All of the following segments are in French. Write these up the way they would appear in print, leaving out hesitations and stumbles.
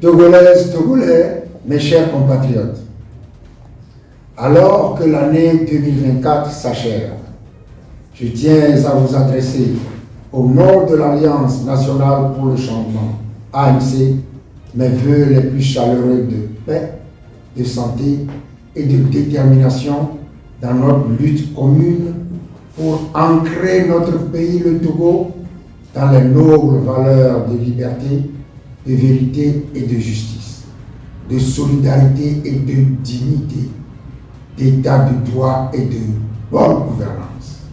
Togolaises, Togolais, mes chers compatriotes, alors que l'année 2024 s'achève, je tiens à vous adresser, au nom de l'Alliance nationale pour le changement, ANC, mes vœux les plus chaleureux de paix, de santé et de détermination dans notre lutte commune pour ancrer notre pays, le Togo, dans les nobles valeurs de liberté, de vérité et de justice, de solidarité et de dignité, d'état de droit et de bonne gouvernance.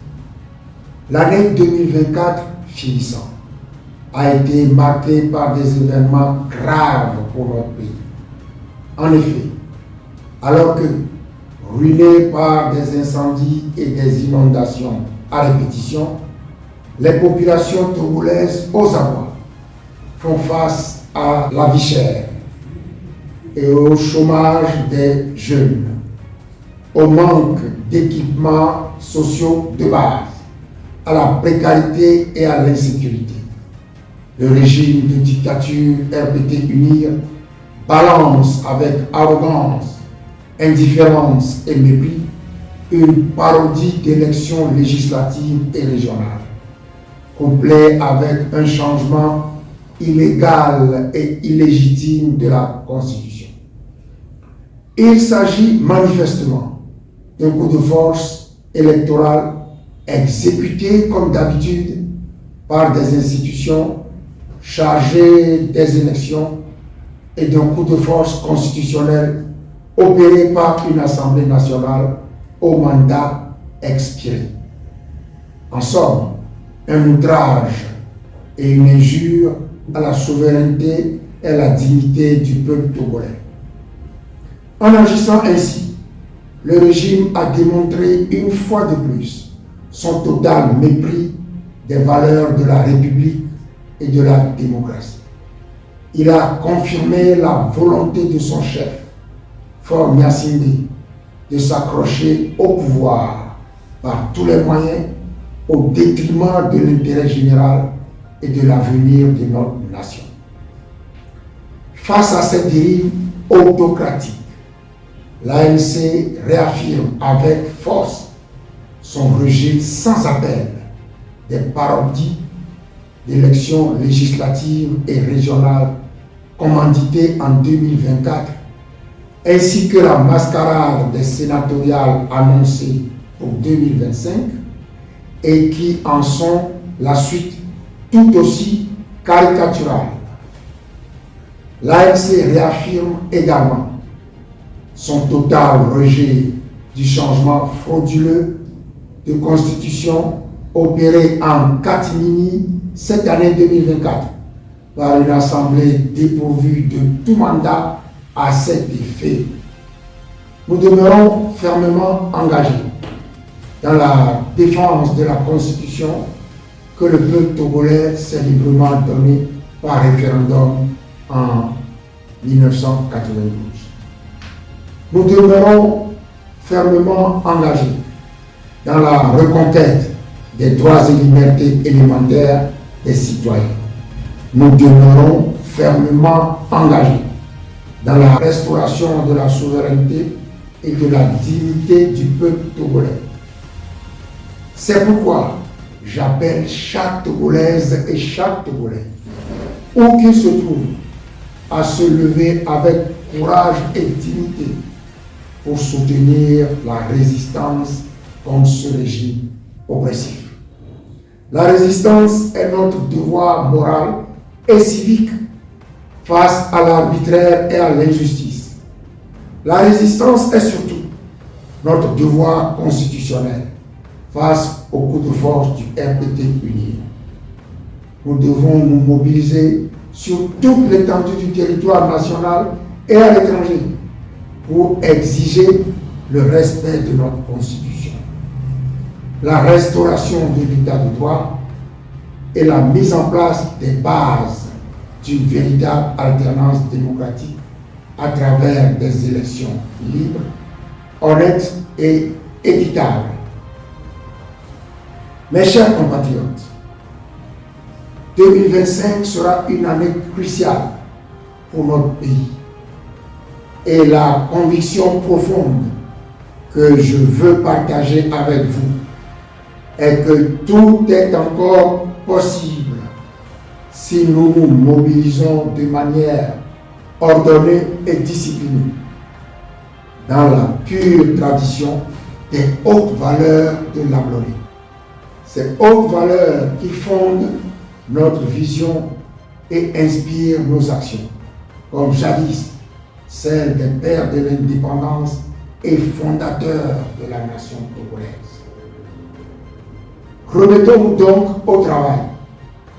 L'année 2024 finissant a été marquée par des événements graves pour notre pays. En effet, alors que, ruinés par des incendies et des inondations à répétition, les populations togolaises aux abois font face à la vie chère et au chômage des jeunes, au manque d'équipements sociaux de base, à la précarité et à l'insécurité. Le régime de dictature RPT UNIR balance avec arrogance, indifférence et mépris une parodie d'élections législatives et régionales, couplée avec un changement illégal et illégitime de la Constitution. Il s'agit manifestement d'un coup de force électoral exécuté comme d'habitude par des institutions chargées des élections et d'un coup de force constitutionnel opéré par une Assemblée nationale au mandat expiré. En somme, un outrage et une injure à la souveraineté et à la dignité du peuple togolais. En agissant ainsi, le régime a démontré une fois de plus son total mépris des valeurs de la République et de la démocratie. Il a confirmé la volonté de son chef, Faure Gnassingbé, de s'accrocher au pouvoir par tous les moyens au détriment de l'intérêt général et de l'avenir de notre nation. Face à cette dérive autocratique, l'ANC réaffirme avec force son rejet sans appel des parodies d'élections législatives et régionales commanditées en 2024, ainsi que la mascarade des sénatoriales annoncées pour 2025 et qui en sont la suite tout aussi caricaturale. L'ANC réaffirme également son total rejet du changement frauduleux de constitution opéré en catimini cette année 2024 par une assemblée dépourvue de tout mandat à cet effet. Nous demeurons fermement engagés dans la défense de la Constitution que le peuple togolais s'est librement donné par référendum en 1992. Nous demeurons fermement engagés dans la reconquête des droits et libertés élémentaires des citoyens. Nous demeurons fermement engagés dans la restauration de la souveraineté et de la dignité du peuple togolais. C'est pourquoi j'appelle chaque Togolaise et chaque Togolais, où qu'il se trouve, à se lever avec courage et dignité pour soutenir la résistance contre ce régime oppressif. La résistance est notre devoir moral et civique face à l'arbitraire et à l'injustice. La résistance est surtout notre devoir constitutionnel face au coup de force du RPT UNIR. Nous devons nous mobiliser sur toute l'étendue du territoire national et à l'étranger pour exiger le respect de notre Constitution, la restauration de l'état de droit et la mise en place des bases d'une véritable alternance démocratique à travers des élections libres, honnêtes et équitables. Mes chers compatriotes, 2025 sera une année cruciale pour notre pays. Et la conviction profonde que je veux partager avec vous est que tout est encore possible si nous nous mobilisons de manière ordonnée et disciplinée dans la pure tradition des hautes valeurs de l'Abloné. Ces hautes valeurs qui fondent notre vision et inspirent nos actions, comme jadis celle des pères de l'indépendance et fondateurs de la nation togolaise. Remettons-nous donc au travail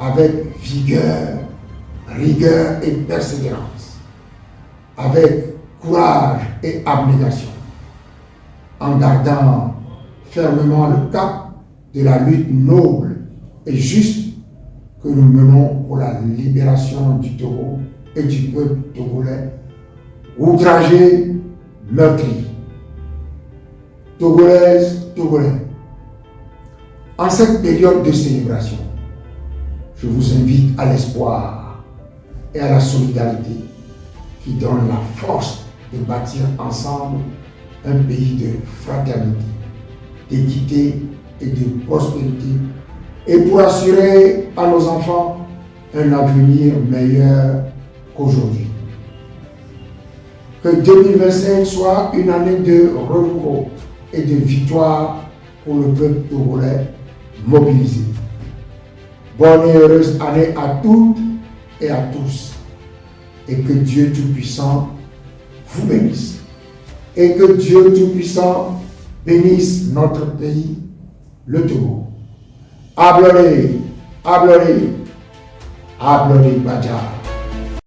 avec vigueur, rigueur et persévérance, avec courage et abnégation, en gardant fermement le cap de la lutte noble et juste que nous menons pour la libération du Togo et du peuple togolais, outragé, meurtri. Togolaises, Togolais, en cette période de célébration, je vous invite à l'espoir et à la solidarité qui donne la force de bâtir ensemble un pays de fraternité, d'équité et de prospérité, et pour assurer à nos enfants un avenir meilleur qu'aujourd'hui. Que 2025 soit une année de renouveau et de victoire pour le peuple togolais mobilisé. Bonne et heureuse année à toutes et à tous. Et que Dieu Tout-Puissant vous bénisse. Et que Dieu Tout-Puissant bénisse notre pays, le Togo. Abloré, Abloré, Abloré Badja.